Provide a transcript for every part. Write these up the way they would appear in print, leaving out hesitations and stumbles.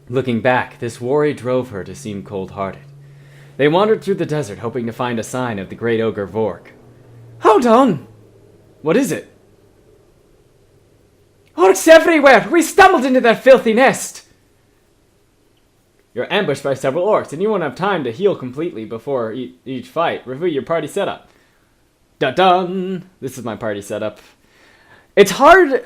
Looking back, this worry drove her to seem cold-hearted. They wandered through the desert, hoping to find a sign of the great ogre Vork. Hold on! What is it? Orcs everywhere! We stumbled into their filthy nest! You're ambushed by several orcs, and you won't have time to heal completely before each fight. Review your party setup. Dun-dun! This is my party setup. It's hard,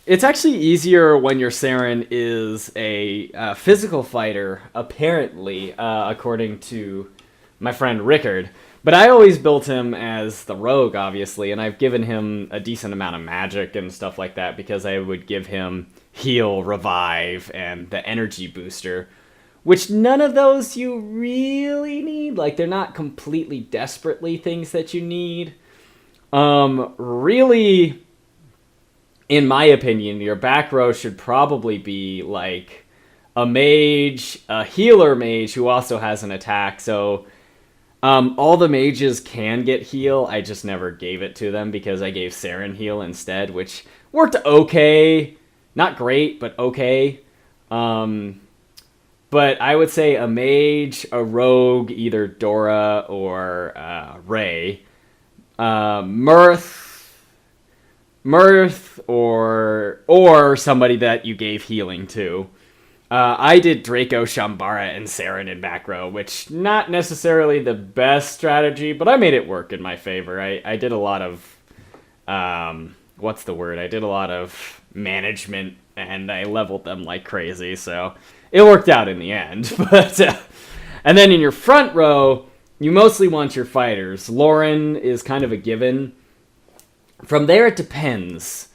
it's actually easier when your Saren is a physical fighter, apparently, according to my friend Rickard. But I always built him as the rogue, obviously, and I've given him a decent amount of magic and stuff like that because I would give him heal, revive, and the energy booster, which none of those you really need. Like, they're not completely desperately things that you need. Really, in my opinion, your back row should probably be, like, a mage, a healer mage who also has an attack, so... all the mages can get heal, I just never gave it to them because I gave Saren heal instead, which worked okay. Not great, but okay. But I would say a mage, a rogue, either Dora or Ray. Myrth, or somebody that you gave healing to. I did Draco, Shambara, and Saren in back row, which not necessarily the best strategy, but I made it work in my favor. I did a lot of, what's the word? I did a lot of management, and I leveled them like crazy, so it worked out in the end. But and then in your front row, you mostly want your fighters. Loren is kind of a given. From there, it depends.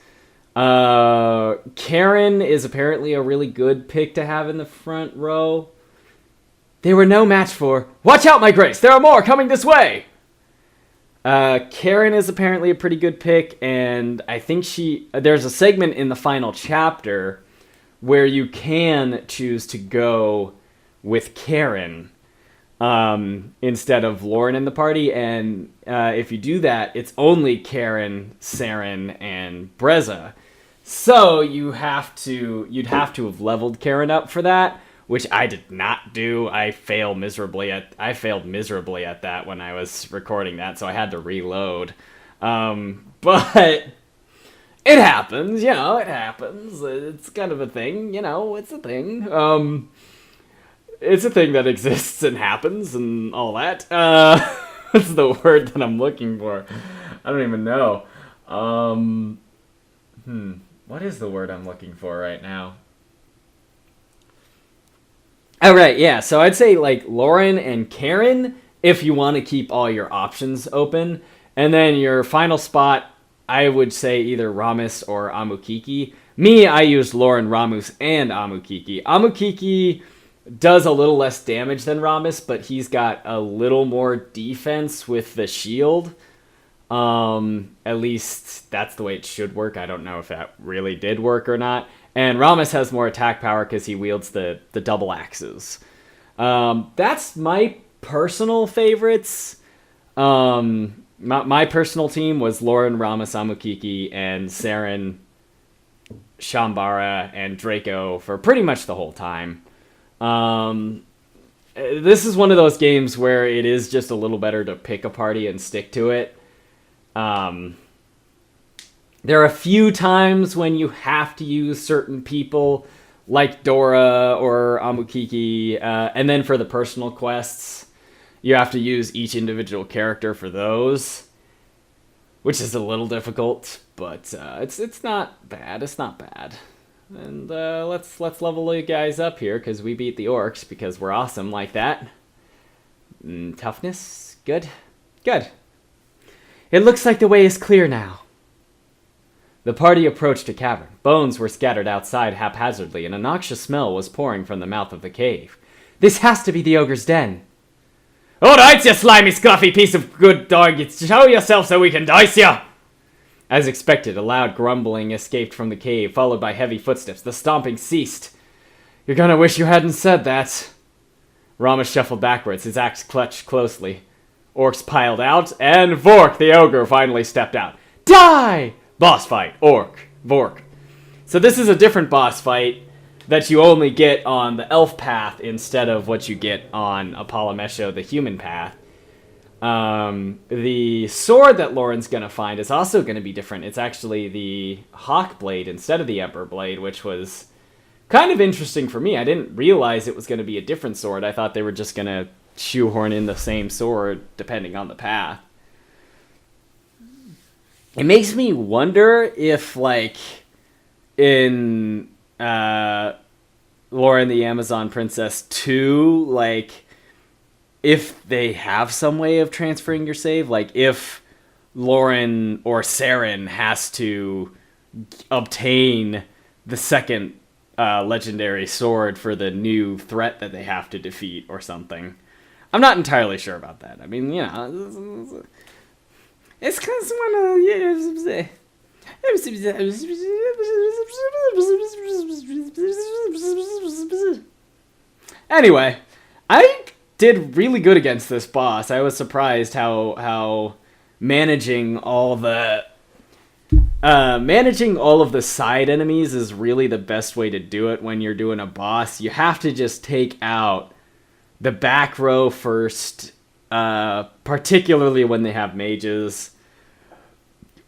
Karen is apparently a really good pick to have in the front row. They were no match for... Watch out, my grace! There are more coming this way! Karen is apparently a pretty good pick, and I think there's a segment in the final chapter where you can choose to go with Karen instead of Loren in the party, and if you do that, it's only Karen, Saren, and Breza. So you'd have to have leveled Karen up for that, which I did not do. I failed miserably at that when I was recording that, so I had to reload. But it happens, it happens. It's kind of a thing, it's a thing. It's a thing that exists and happens and all that. What's the word that I'm looking for? I don't even know. What is the word I'm looking for right now? Oh, right, yeah. So I'd say, like, Loren and Karen, if you want to keep all your options open. And then your final spot, I would say either Ramas or Amukiki. Me, I used Loren, Ramus, and Amukiki. Amukiki does a little less damage than Ramas, but he's got a little more defense with the shield. At least that's the way it should work. I don't know if that really did work or not. And Ramas has more attack power because he wields the double axes. That's my personal favorites. My personal team was Loren, Ramas, Amukiki, and Saren, Shambara, and Draco for pretty much the whole time. This is one of those games where it is just a little better to pick a party and stick to it. There are a few times when you have to use certain people, like Dora or Amukiki, and then for the personal quests, you have to use each individual character for those, which is a little difficult, but it's not bad. It's not bad. And let's level you guys up here, because we beat the orcs, because we're awesome like that. Toughness, good. Good. It looks like the way is clear now. The party approached a cavern. Bones were scattered outside haphazardly, and a noxious smell was pouring from the mouth of the cave. This has to be the ogre's den. All right, you slimy, scruffy piece of good dog. Show yourself so we can dice you. As expected, a loud grumbling escaped from the cave, followed by heavy footsteps. The stomping ceased. You're gonna wish you hadn't said that. Ramas shuffled backwards, his axe clutched closely. Orcs piled out, and Vork, the ogre, finally stepped out. Die! Boss fight. Vork. So this is a different boss fight. that you only get on the elf path instead of what you get on Apollomesho, the human path. The sword that Loren's going to find is also going to be different. It's actually the Hawk Blade instead of the Emperor Blade, which was kind of interesting for me. I didn't realize it was going to be a different sword. I thought they were just going to shoehorn in the same sword depending on the path. It makes me wonder if, like, in Loren the Amazon Princess 2, like, if they have some way of transferring your save, like if Loren or Saren has to obtain the second legendary sword for the new threat that they have to defeat or something. I'm not entirely sure about that. I mean, you know, it's kind of Anyway, I did really good against this boss. I was surprised how managing all of the side enemies is really the best way to do it when you're doing a boss. You have to just take out the back row first, particularly when they have mages.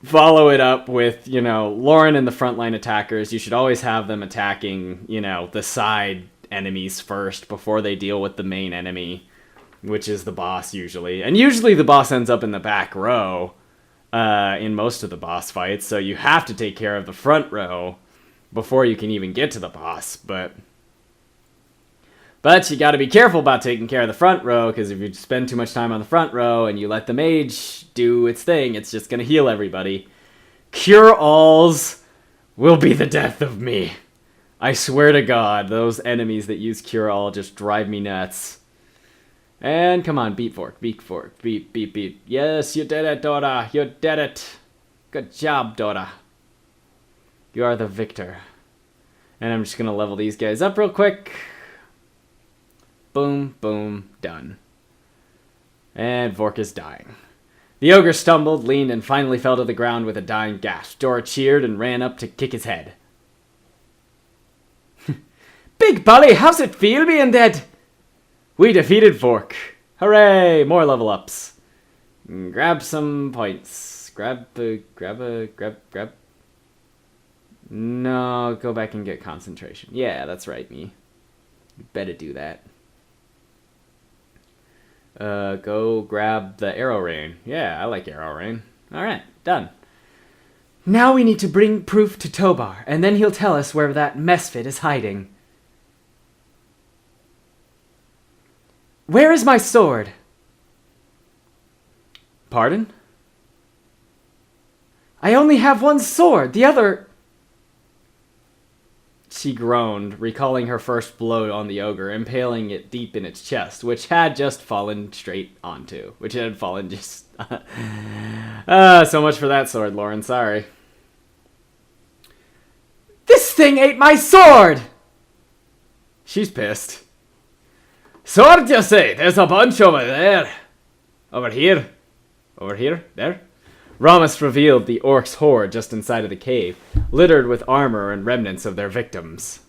Follow it up with, you know, Loren and the frontline attackers. You should always have them attacking, you know, the side enemies first before they deal with the main enemy, which is the boss usually. And usually the boss ends up in the back row in most of the boss fights, so you have to take care of the front row before you can even get to the boss. But you got to be careful about taking care of the front row, because if you spend too much time on the front row and you let the mage do its thing, it's just going to heal everybody. Cure-alls will be the death of me. I swear to God, those enemies that use Cure-all just drive me nuts. And come on, beat fork, beat fork, beat, beat, beat. Yes, you did it, Dora. You did it. Good job, Dora. You are the victor. And I'm just going to level these guys up real quick. Boom, boom, done. And Vork is dying. The ogre stumbled, leaned, and finally fell to the ground with a dying gasp. Dora cheered and ran up to kick his head. Big Bully, how's it feel being dead? We defeated Vork. Hooray! More level ups. Grab some points. Grab. No, go back and get concentration. Yeah, that's right, me. You better do that. Go grab the arrow rain. Yeah, I like arrow rain. Alright, done. Now we need to bring proof to Tobaar, and then he'll tell us where that Mesphit is hiding. Where is my sword? Pardon? I only have one sword. The other... She groaned, recalling her first blow on the ogre, impaling it deep in its chest, which had just fallen straight onto. Which had fallen just... so much for that sword, Loren. Sorry. This thing ate my sword! She's pissed. Sword, you say? There's a bunch over there. Over here. Over here? There? Ramas revealed the orcs' horde just inside of the cave, littered with armor and remnants of their victims.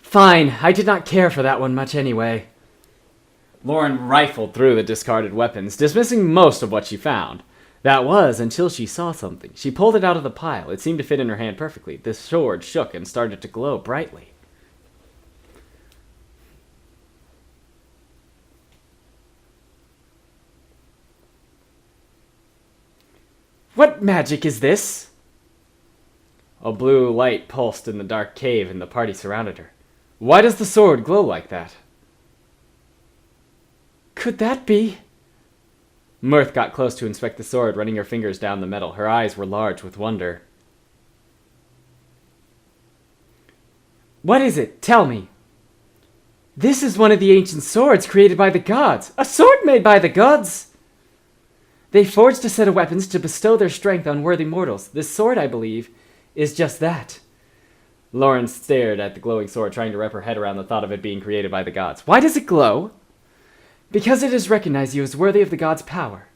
Fine, I did not care for that one much anyway. Loren rifled through the discarded weapons, dismissing most of what she found. That was until she saw something. She pulled it out of the pile. It seemed to fit in her hand perfectly. The sword shook and started to glow brightly. What magic is this? A blue light pulsed in the dark cave, and the party surrounded her. Why does the sword glow like that? Could that be? Myrth got close to inspect the sword, running her fingers down the metal. Her eyes were large with wonder. What is it? Tell me. This is one of the ancient swords created by the gods. A sword made by the gods! They forged a set of weapons to bestow their strength on worthy mortals. This sword, I believe, is just that. Loren stared at the glowing sword, trying to wrap her head around the thought of it being created by the gods. Why does it glow? Because it has recognized you as worthy of the gods' power.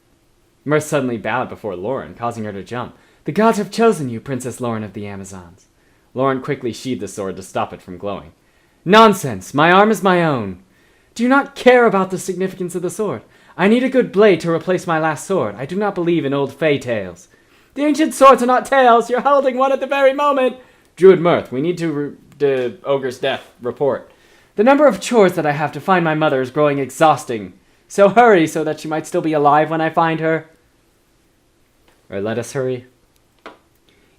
Myrth suddenly bowed before Loren, causing her to jump. The gods have chosen you, Princess Loren of the Amazons. Loren quickly sheathed the sword to stop it from glowing. Nonsense! My arm is my own. Do you not care about the significance of the sword? I need a good blade to replace my last sword. I do not believe in old fey tales. The ancient swords are not tales. You're holding one at the very moment. Druid Myrth, we need to the ogre's death report. The number of chores that I have to find my mother is growing exhausting. So hurry so that she might still be alive when I find her. Or let us hurry.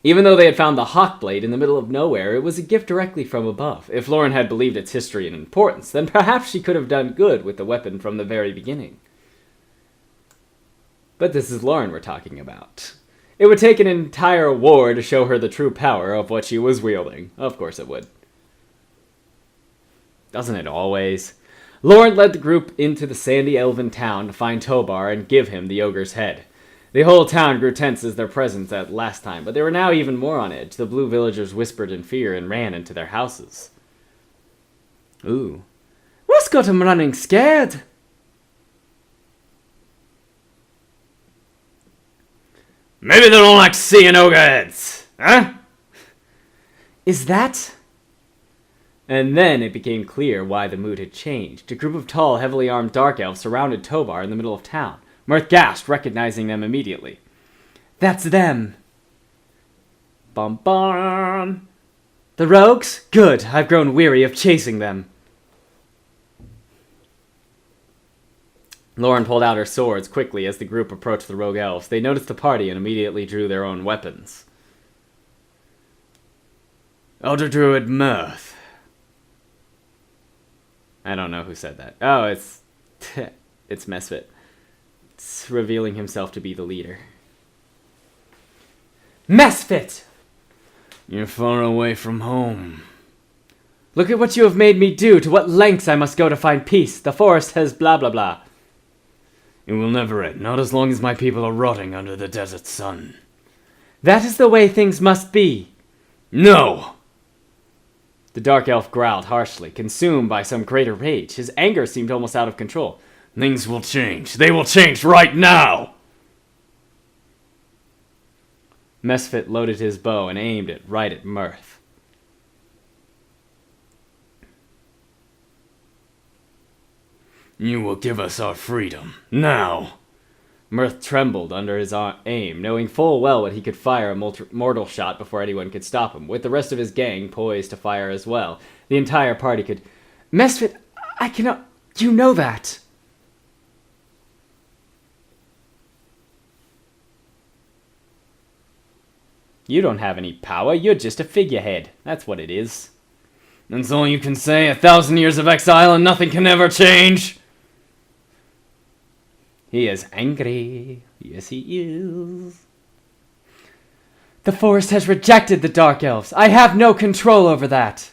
Even though they had found the hawk blade in the middle of nowhere, it was a gift directly from above. If Loren had believed its history and importance, then perhaps she could have done good with the weapon from the very beginning. But this is Loren we're talking about. It would take an entire war to show her the true power of what she was wielding. Of course it would. Doesn't it always? Loren led the group into the sandy elven town to find Tobaar and give him the ogre's head. The whole town grew tense as their presence at last time, but they were now even more on edge. The blue villagers whispered in fear and ran into their houses. Ooh. What's got 'em running scared? Maybe they don't like seeing ogre heads, huh? Is that? And then it became clear why the mood had changed. A group of tall, heavily armed dark elves surrounded Tobaar in the middle of town. Myrth gasped, recognizing them immediately. That's them. Bum bum. The rogues? Good. I've grown weary of chasing them. Loren pulled out her swords quickly as the group approached the rogue elves. They noticed the party and immediately drew their own weapons. Elder Druid Myrth. I don't know who said that. Oh, it's Mesphit. It's revealing himself to be the leader. Mesphit! You're far away from home. Look at what you have made me do, to what lengths I must go to find peace. The forest has blah blah blah. It will never end, not as long as my people are rotting under the desert sun. That is the way things must be. No! The dark elf growled harshly, consumed by some greater rage. His anger seemed almost out of control. Things will change. They will change right now! Mesphit loaded his bow and aimed it right at Myrth. You will give us our freedom. Now! Myrth trembled under his aim, knowing full well that he could fire a mortal shot before anyone could stop him, with the rest of his gang poised to fire as well. The entire party could... Mesphit, I cannot... You know that. You don't have any power, you're just a figurehead. That's what it is. That's all you can say, 1,000 years of exile and nothing can ever change! He is angry. Yes, he is. The forest has rejected the Dark Elves. I have no control over that.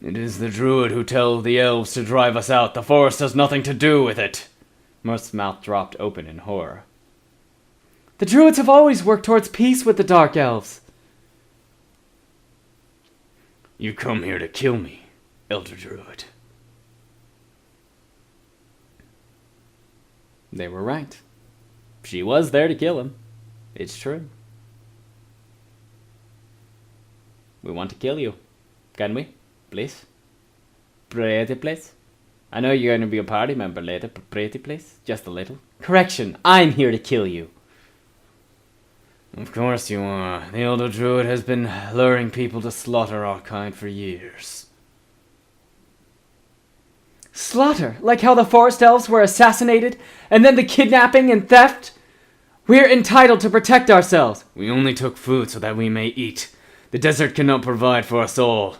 It is the druid who tells the elves to drive us out. The forest has nothing to do with it. Myrth's mouth dropped open in horror. The druids have always worked towards peace with the Dark Elves. You come here to kill me, Elder Druid. They were right. She was there to kill him. It's true. We want to kill you. Can we? Please? Pretty please? I know you're going to be a party member later, but pretty please? Just a little. Correction, I'm here to kill you. Of course you are. The Elder Druid has been luring people to slaughter our kind for years. Slaughter? Like how the forest elves were assassinated, and then the kidnapping and theft? We're entitled to protect ourselves. We only took food so that we may eat. The desert cannot provide for us all.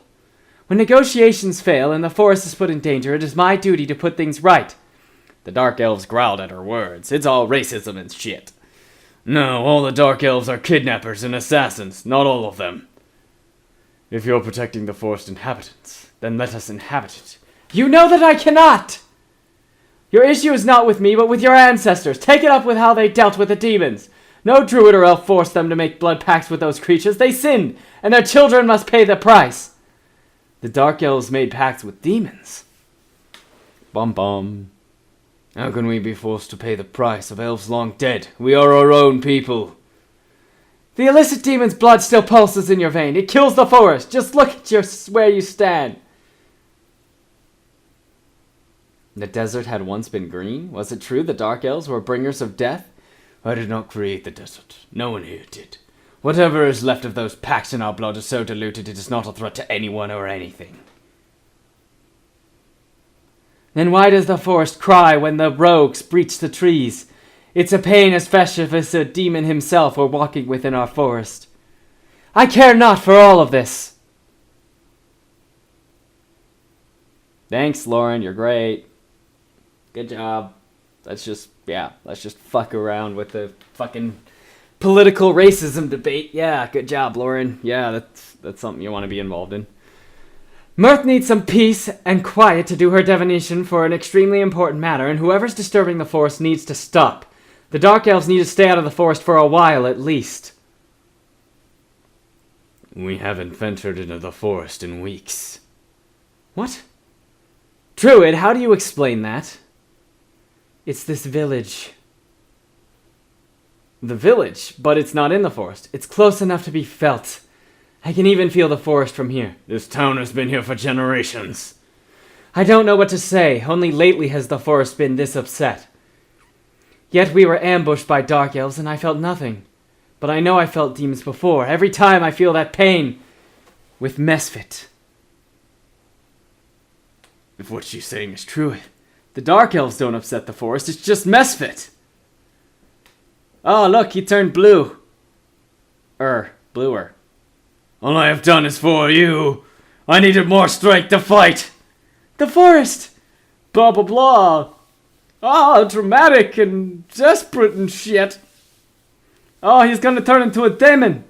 When negotiations fail and the forest is put in danger, it is my duty to put things right. The Dark Elves growled at her words. It's all racism and shit. No, all the Dark Elves are kidnappers and assassins, not all of them. If you're protecting the forest inhabitants, then let us inhabit it. You know that I cannot! Your issue is not with me, but with your ancestors. Take it up with how they dealt with the demons. No druid or elf forced them to make blood pacts with those creatures. They sinned, and their children must pay the price. The Dark Elves made pacts with demons. Bum bum. How can we be forced to pay the price of elves long dead? We are our own people. The illicit demon's blood still pulses in your vein. It kills the forest. Just look at where you stand. The desert had once been green? Was it true the Dark Elves were bringers of death? I did not create the desert. No one here did. Whatever is left of those packs in our blood is so diluted it is not a threat to anyone or anything. Then why does the forest cry when the rogues breach the trees? It's a pain as fresh as if a demon himself were walking within our forest. I care not for all of this. Thanks, Loren. You're great. Good job. Let's just fuck around with the fucking political racism debate. Yeah, good job, Loren. Yeah, that's something you want to be involved in. Myrth needs some peace and quiet to do her divination for an extremely important matter, and whoever's disturbing the forest needs to stop. The Dark Elves need to stay out of the forest for a while at least. We haven't ventured into the forest in weeks. What? Druid, how do you explain that? It's this village. The village? But it's not in the forest. It's close enough to be felt. I can even feel the forest from here. This town has been here for generations. I don't know what to say. Only lately has the forest been this upset. Yet we were ambushed by Dark Elves and I felt nothing. But I know I felt demons before. Every time I feel that pain. With Mesphit. If what she's saying is true, the Dark Elves don't upset the forest. It's just Mesphit. Oh, look, he turned blue. Bluer. all I have done is for you. I needed more strength to fight. The forest. Blah, blah, blah. Oh, dramatic and desperate and shit. Oh, he's gonna turn into a demon.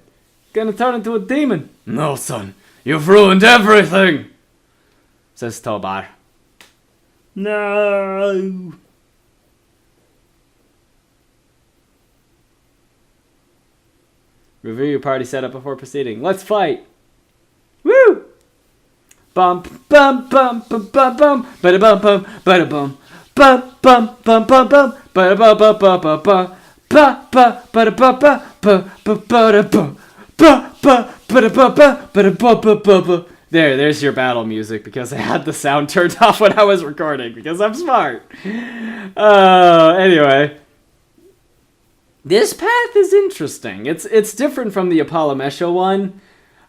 No, son. You've ruined everything, says Tobaar. No. Review your party setup before proceeding. Let's fight. Woo! Bump, bum, bum, bum, bum, bum, bada bum, bum, bada bum, bum, bum, bum, bum, bum, bada bum, bum, bum, bum, bum, ba, ba, bada bum, ba, ba, ba, bada bum, ba, ba, bada bum, ba, bada bum, ba, ba, ba. There's your battle music because I had the sound turned off when I was recording because I'm smart. Anyway. This path is interesting. It's different from the Apollomesha one.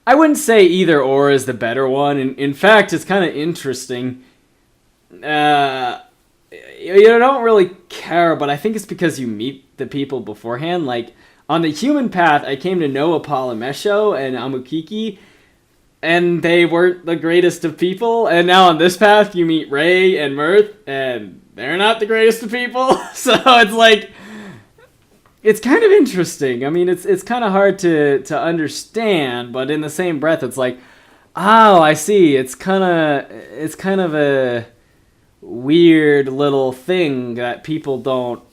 I wouldn't say either or is the better one. In fact, it's kind of interesting. You don't really care, but I think it's because you meet the people beforehand. Like, on the human path, I came to know Apollomesha and Amukiki, and they weren't the greatest of people. And now on this path, you meet Ray and Myrth, and they're not the greatest of people. So it's like... It's kind of interesting. I mean, it's kind of hard to understand, but in the same breath, it's like, oh, I see. It's kind of a weird little thing that people don't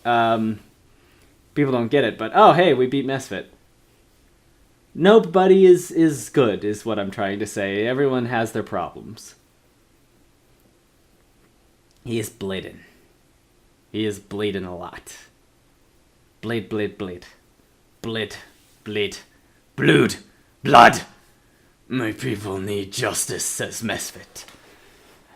get it. But oh, hey, we beat Mesphit. Nobody is good, is what I'm trying to say. Everyone has their problems. He is bleeding. He is bleeding a lot. Bleed, bleed, bleed. Bleed, bleed. Blood. Blood. My people need justice, says Mesphit,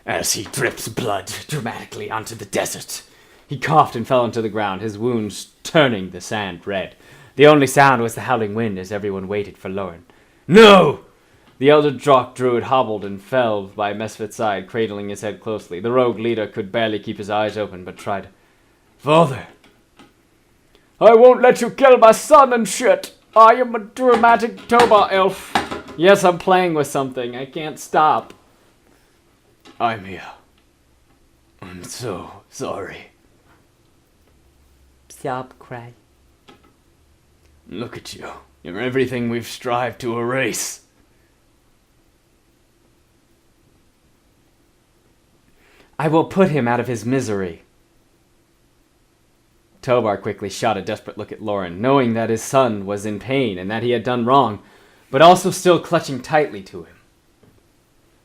as he drips blood dramatically onto the desert. He coughed and fell into the ground, his wounds turning the sand red. The only sound was the howling wind as everyone waited for Loren. No! The elder Drock druid hobbled and fell by Mesphit's side, cradling his head closely. The rogue leader could barely keep his eyes open, but tried. Father! I won't let you kill my son and shit. I am a dramatic Tobaar elf. Yes, I'm playing with something. I can't stop. I'm here. I'm so sorry. Stop crying. Look at you. You're everything we've strived to erase. I will put him out of his misery. Tobaar quickly shot a desperate look at Loren, knowing that his son was in pain and that he had done wrong, but also still clutching tightly to him.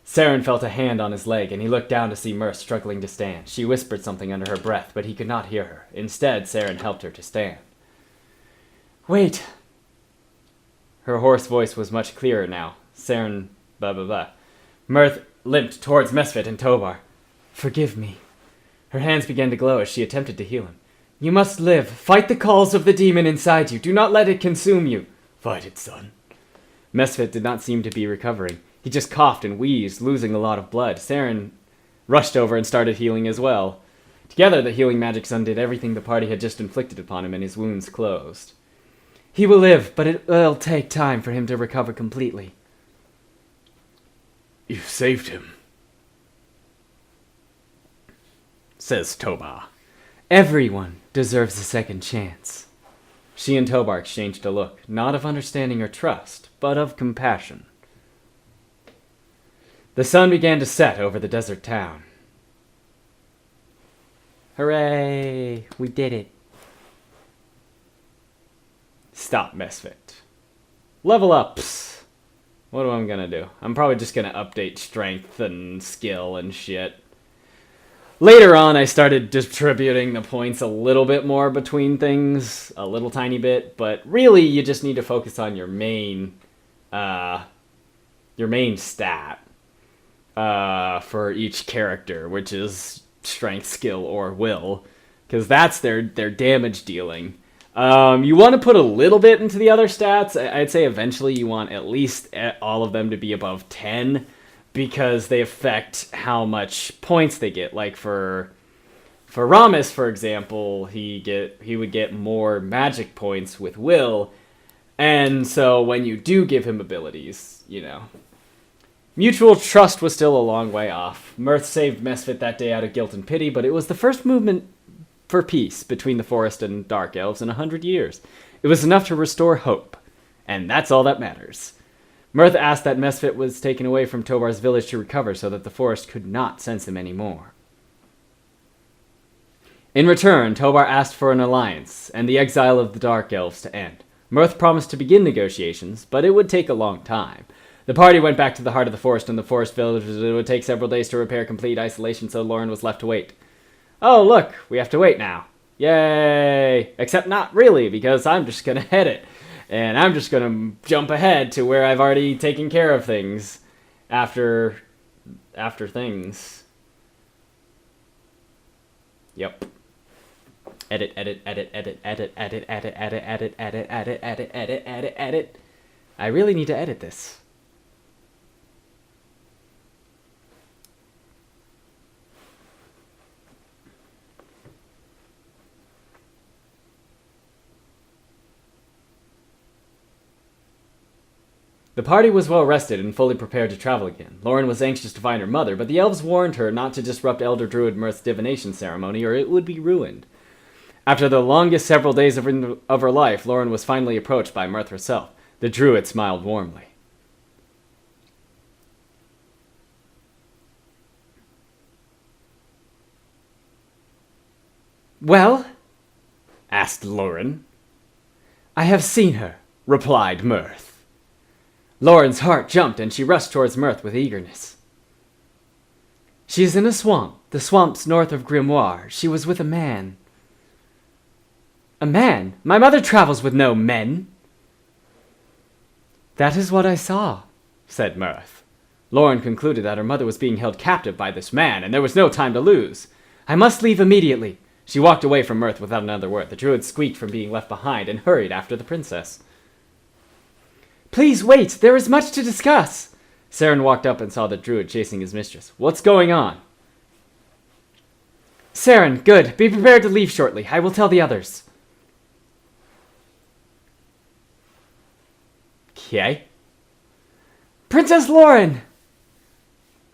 Saren felt a hand on his leg, and he looked down to see Myrth struggling to stand. She whispered something under her breath, but he could not hear her. Instead, Saren helped her to stand. Wait. Her hoarse voice was much clearer now. Saren, blah blah blah. Myrth limped towards Mesphit and Tobaar. "Forgive me." Her hands began to glow as she attempted to heal him. "You must live. Fight the calls of the demon inside you. Do not let it consume you." Fight it, son. Mesphit did not seem to be recovering. He just coughed and wheezed, losing a lot of blood. Saren rushed over and started healing as well. Together, the healing magics undid everything the party had just inflicted upon him, and his wounds closed. "He will live, but it will take time for him to recover completely." You saved him, says Tobaar. "Everyone deserves a second chance." She and Tobaar exchanged a look, not of understanding or trust, but of compassion. The sun began to set over the desert town. Hooray! We did it. Stop, Mesphit. Level ups. What am I gonna do? I'm probably just gonna update strength and skill and shit. Later on, I started distributing the points a little bit more between things, a little tiny bit, but really you just need to focus on your main stat for each character, which is strength, skill, or will, because that's their damage dealing. You want to put a little bit into the other stats. I'd say eventually you want at least all of them to be above 10, because they affect how much points they get. Like for Ramas, for example, he would get more magic points with will, and so when you do give him abilities, mutual trust was still a long way off. Myrth saved Mesphit that day out of guilt and pity, but it was the first movement for peace between the forest and dark elves in 100 years. It was enough to restore hope, and that's all that matters. Myrth asked that Mesphit was taken away from Tobaar's village to recover so that the forest could not sense him anymore. In return, Tobaar asked for an alliance and the exile of the dark elves to end. Myrth promised to begin negotiations, but it would take a long time. The party went back to the heart of the forest and the forest village. It would take several days to repair complete isolation, so Loren was left to wait. Oh, look, we have to wait now. Yay! Except not really, because I'm just gonna head it. And I'm just gonna jump ahead to where I've already taken care of things after things. Yep. Edit. I really need to edit this. The party was well rested and fully prepared to travel again. Loren was anxious to find her mother, but the elves warned her not to disrupt Elder Druid Myrth's divination ceremony, or it would be ruined. After the longest several days of her life, Loren was finally approached by Myrth herself. The druid smiled warmly. "Well?" asked Loren. "I have seen her," replied Myrth. Loren's heart jumped and she rushed towards Myrth with eagerness. "She is in a swamp, the swamps north of Grimoire. She was with a man." "A man? My mother travels with no men." "That is what I saw," said Myrth. Loren concluded that her mother was being held captive by this man, and there was no time to lose. "I must leave immediately." She walked away from Myrth without another word. The druid squeaked from being left behind and hurried after the princess. "Please wait, there is much to discuss." Saren walked up and saw the druid chasing his mistress. "What's going on?" "Saren, good. Be prepared to leave shortly. I will tell the others." Okay. "Princess Loren!"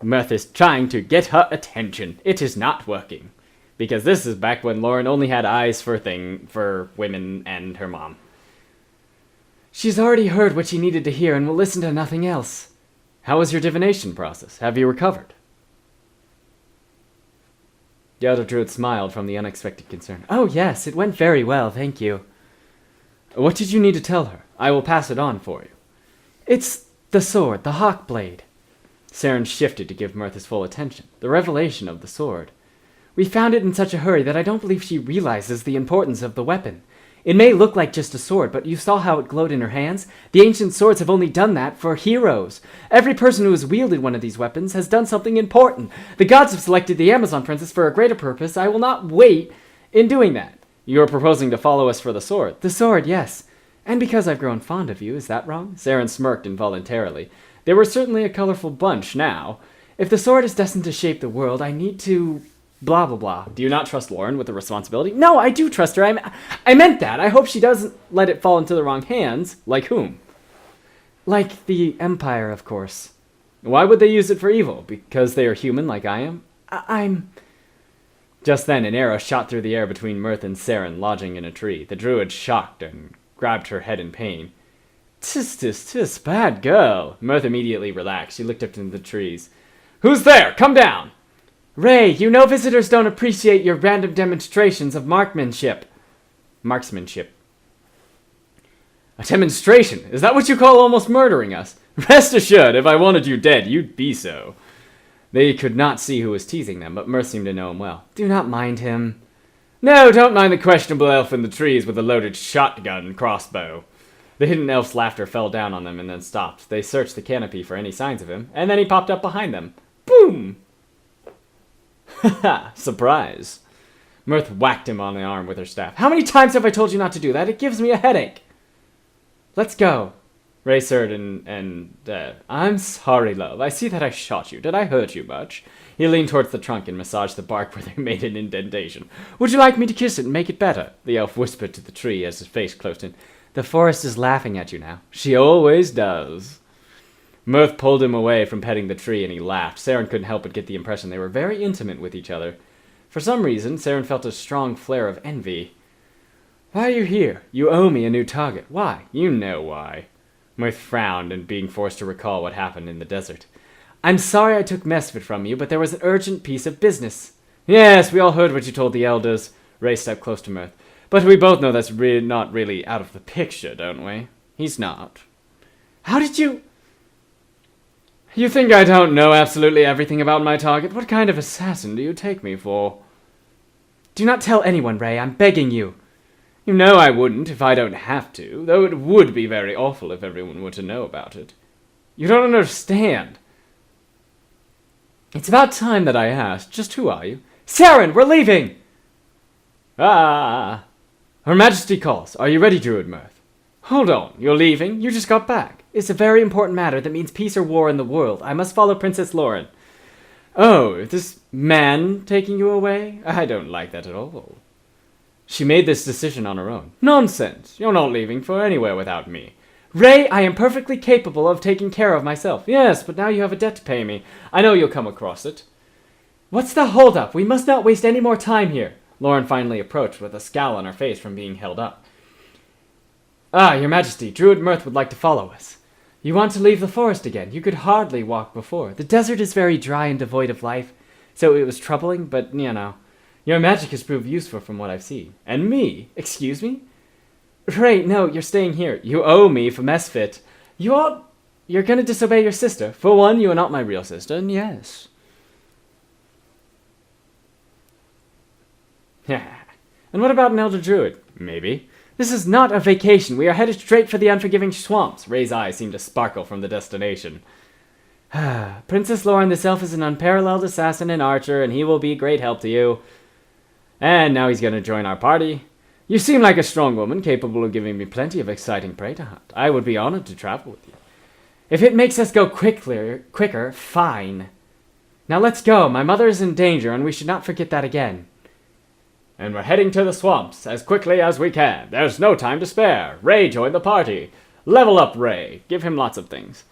Myrth is trying to get her attention. It is not working. Because this is back when Loren only had eyes for women and her mom. "She's already heard what she needed to hear and will listen to nothing else." "How was your divination process? Have you recovered?" The elder druid smiled from the unexpected concern. "Oh yes, it went very well, thank you." "What did you need to tell her? I will pass it on for you." "It's the sword, the hawk blade." Saren shifted to give Myrth his full attention. The revelation of the sword. "We found it in such a hurry that I don't believe she realizes the importance of the weapon. It may look like just a sword, but you saw how it glowed in her hands? The ancient swords have only done that for heroes. Every person who has wielded one of these weapons has done something important. The gods have selected the Amazon princess for a greater purpose. I will not wait in doing that. You are proposing to follow us for the sword. The sword, yes. And because I've grown fond of you, is that wrong? Saren smirked involuntarily. They were certainly a colorful bunch now. If the sword is destined to shape the world, I need to... blah, blah, blah. Do you not trust Loren with the responsibility? No, I do trust her. I meant that. I hope she doesn't let it fall into the wrong hands. Like whom? Like the Empire, of course. Why would they use it for evil? Because they are human like I am? I'm... Just then, an arrow shot through the air between Myrth and Saren, lodging in a tree. The druid shocked and grabbed her head in pain. Tis, bad girl. Myrth immediately relaxed. She looked up into the trees. Who's there? Come down! Ray, you know visitors don't appreciate your random demonstrations of marksmanship. A demonstration? Is that what you call almost murdering us? Rest assured, if I wanted you dead, you'd be so. They could not see who was teasing them, but Myrth seemed to know him well. Do not mind him. No, don't mind the questionable elf in the trees with a loaded shotgun and crossbow. The hidden elf's laughter fell down on them and then stopped. They searched the canopy for any signs of him, and then he popped up behind them. Boom! Haha, surprise. Myrth whacked him on the arm with her staff. How many times have I told you not to do that? It gives me a headache. Let's go. Ray stirred and I'm sorry, love. I see that I shot you. Did I hurt you much? He leaned towards the trunk and massaged the bark where they made an indentation. Would you like me to kiss it and make it better? The elf whispered to the tree as his face closed in. The forest is laughing at you now. She always does. Myrth pulled him away from petting the tree and he laughed. Saren couldn't help but get the impression they were very intimate with each other. For some reason, Saren felt a strong flare of envy. Why are you here? You owe me a new target. Why? You know why. Myrth frowned and being forced to recall what happened in the desert. I'm sorry I took Mesphit from you, but there was an urgent piece of business. Yes, we all heard what you told the elders. Ray stepped close to Myrth. But we both know that's not really out of the picture, don't we? He's not. How did you... You think I don't know absolutely everything about my target? What kind of assassin do you take me for? Do not tell anyone, Ray. I'm begging you. You know I wouldn't if I don't have to, though it would be very awful if everyone were to know about it. You don't understand. It's about time that I asked. Just who are you? Saren, we're leaving! Ah. Her Majesty calls. Are you ready, Druid Myrth? Hold on. You're leaving? You just got back. It's a very important matter that means peace or war in the world. I must follow Princess Loren. Oh, this man taking you away? I don't like that at all. She made this decision on her own. Nonsense. You're not leaving for anywhere without me. Ray, I am perfectly capable of taking care of myself. Yes, but now you have a debt to pay me. I know you'll come across it. What's the holdup? We must not waste any more time here. Loren finally approached with a scowl on her face from being held up. Ah, Your Majesty, Druid Myrth would like to follow us. You want to leave the forest again? You could hardly walk before. The desert is very dry and devoid of life, so it was troubling, but, you know, your magic has proved useful from what I've seen. And me? Excuse me? Ray, no, you're staying here. You owe me for Mesphit. You're gonna disobey your sister. For one, you are not my real sister, and yes. And what about an elder druid? Maybe. This is not a vacation. We are headed straight for the unforgiving swamps. Ray's eyes seemed to sparkle from the destination. Princess Loren, this elf is an unparalleled assassin and archer, and he will be great help to you. And now he's going to join our party. You seem like a strong woman, capable of giving me plenty of exciting prey to hunt. I would be honored to travel with you. If it makes us go quicker, fine. Now let's go. My mother is in danger, and we should not forget that again. And we're heading to the swamps as quickly as we can. There's no time to spare. Ray joined the party. Level up Ray. Give him lots of things.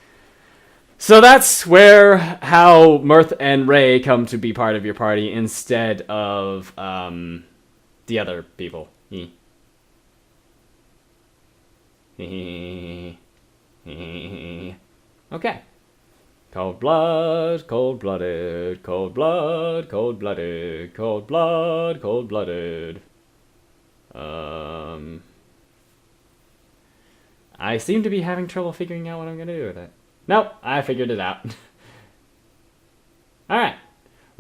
So that's how Myrth and Ray come to be part of your party instead of the other people. Okay. Cold blood, cold-blooded, cold blood, cold-blooded, cold blood, cold-blooded. I seem to be having trouble figuring out what I'm going to do with it. Nope, I figured it out. Alright.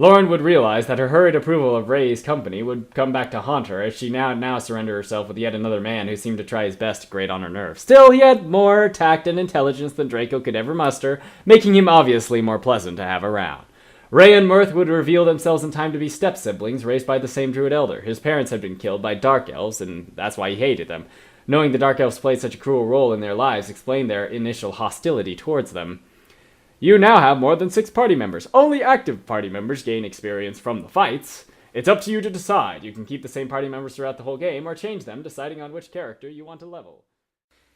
Loren would realize that her hurried approval of Ray's company would come back to haunt her as she now surrendered herself with yet another man who seemed to try his best to grate on her nerves. Still, he had more tact and intelligence than Draco could ever muster, making him obviously more pleasant to have around. Ray and Myrth would reveal themselves in time to be step-siblings raised by the same druid elder. His parents had been killed by dark elves, and that's why he hated them. Knowing the dark elves played such a cruel role in their lives explained their initial hostility towards them. You now have more than 6 party members. Only active party members gain experience from the fights. It's up to you to decide. You can keep the same party members throughout the whole game, or change them, deciding on which character you want to level.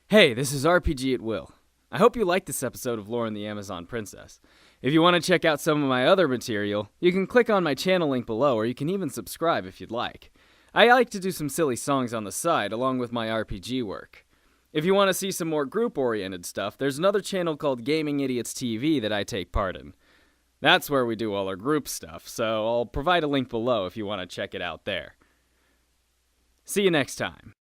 Hey, this is RPGatWill. I hope you liked this episode of Loren the Amazon Princess. If you want to check out some of my other material, you can click on my channel link below, or you can even subscribe if you'd like. I like to do some silly songs on the side, along with my RPG work. If you want to see some more group-oriented stuff, there's another channel called Gaming Idiots TV that I take part in. That's where we do all our group stuff, so I'll provide a link below if you want to check it out there. See you next time.